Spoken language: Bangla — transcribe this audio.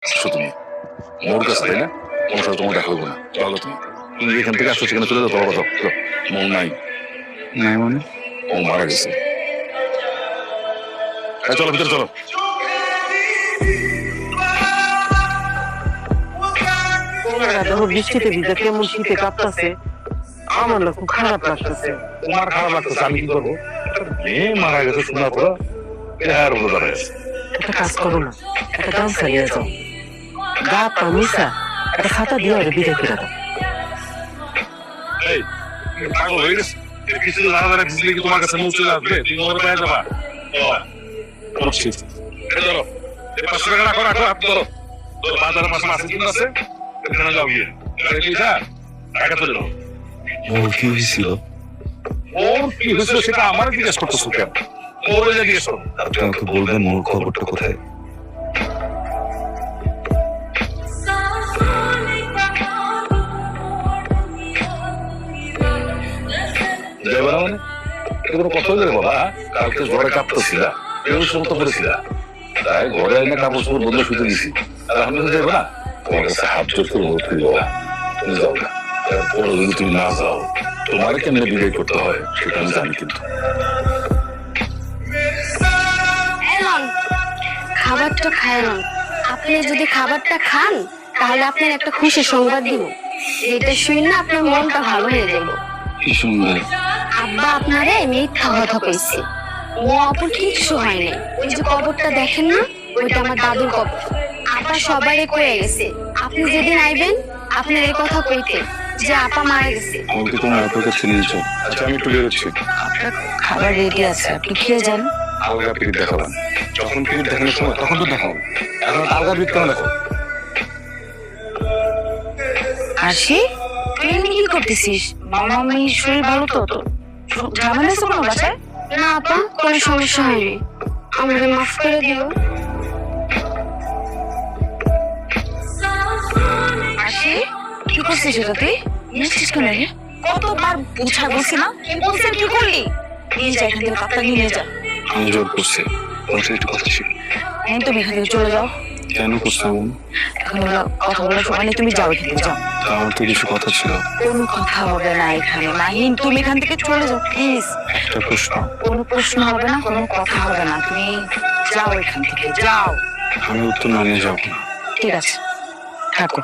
আসছো তুমি মোর কাছে, তাই না? তোমার সাথে তোমার দেখা হইব না। চলো তুমি, তুমি এখান থেকে আসছো সেখানে চলে যাও। তোমার কথা মন নাই। নাই মানে? ও মারা গেছে। চলো ভিতরে চলো। দেখো বৃষ্টিতে ভিজা কেমন শীতে কাঁপতেছে, আমার না খুব খারাপ লাগতেছে। তোমার খারাপ লাগতেছে, আমি কি করবো? মেয়ে মারা গেছে শোনার পর বেহার হলো দাঁড়ায়। একটা কাজ করো না, একটা গান চালিয়ে যাও, গা পা মিশা একটা খাতা দিয়ে ওরা বিদায় করে দাও। এই পাগল হয়ে গেছে? কিছু জানা জানা ভিজলে কি তোমার কাছে মুখ চলে আসবে? তুমি মনে পেয়ে যাবা। করছি ধরো, 500 টাকা রাখো, রাখো হাত ধরো। বাজারের পাশে মাছের কিনে আছে, এখানে যাও গিয়ে টাকা তুলে দাও। ওর কি হয়েছিল? ওর কি হয়েছিল সেটা আমার জিজ্ঞেস করতেছো কেন? ওর জিজ্ঞেস করো। আপনি আমাকে বলবেন মোর খবরটা কোথায়? যাইবা মানে এটা কোনো কথা হইলে বাবা? কালকে জ্বরে কাঁপতেছিল, সমস্ত করেছিল, তাই ঘরে এনে কাপড় চোপড় বদলে শুতে দিছি। আর আমি তো যাবো না, তোমার কাছে হাত জোর করে অনুরোধ করি বাবা, তুমি যাও না। তারপরে যদি তুমি না যাও, তোমার কেমনে বিদায় করতে হয় সেটা আমি জানি। কিন্তু খাবারটা খায় না। আপনি যদি খাবারটা খান তাহলে আপনার একটা খুশি সংবাদ দিব, এটা শুনে না আপনার মনটা ভালো হয়ে যাবে। কি সুন্দর। আব্বা আপনারে মিথ্যা কথা কইছে, ও অপর কিছু হয়নি। ওই যে কবরটা দেখেন না, ওইটা আমার দাদুর কবর। আপা সবারই কয়ে গেছে আপনি যেদিন আইবেন আপনার এই কথা কইতে যে আপা মারা গেছে। আমাকে তোমার আপনার কাছে নিয়েছো। আচ্ছা আমি একটু বেরোচ্ছি। আপনার খাবার রেডি আছে, আপনি খেয়ে যান। আলগা পিঠ দেখালাম, যখন পিঠ দেখানোর সময় তখন তো দেখাবো, এখন আলগা পিঠ কেন দেখো? আসি, তুই এখানে কি করতেছিস? মামা মামির শরীর ভালো তো? তো ঝামেলা আছে কোনো বাসায়? না আপা, কোনো সমস্যা হয়নি, আমাকে মাফ করে দিও। আসি, কি করছিস সেটা তুই? মিষ্টিস কেন রে? কতবার বুঝা বলছি না, বলছি কি করলি? নিয়ে যা এখান থেকে, কাপটা নিয়ে যা। আমি জোর করছি, তোমার সাথে একটু কথা ছিল। এই তুমি এখান থেকে চলে যাও, কেন করছো এমন? এখন কথা বলার সময় নেই, তুমি যাও এখান থেকে, যাও। আমার তো কিছু কথা ছিল। কোনো কথা হবে না এখানে মাহিন, তুমি এখান থেকে চলে যাও প্লিজ। একটা প্রশ্ন। কোনো প্রশ্ন হবে না, কোনো কথা হবে না, তুমি যাও এখান থেকে, যাও। আমি উত্তর না নিয়ে যাবো না। ঠিক আছে, থাকো।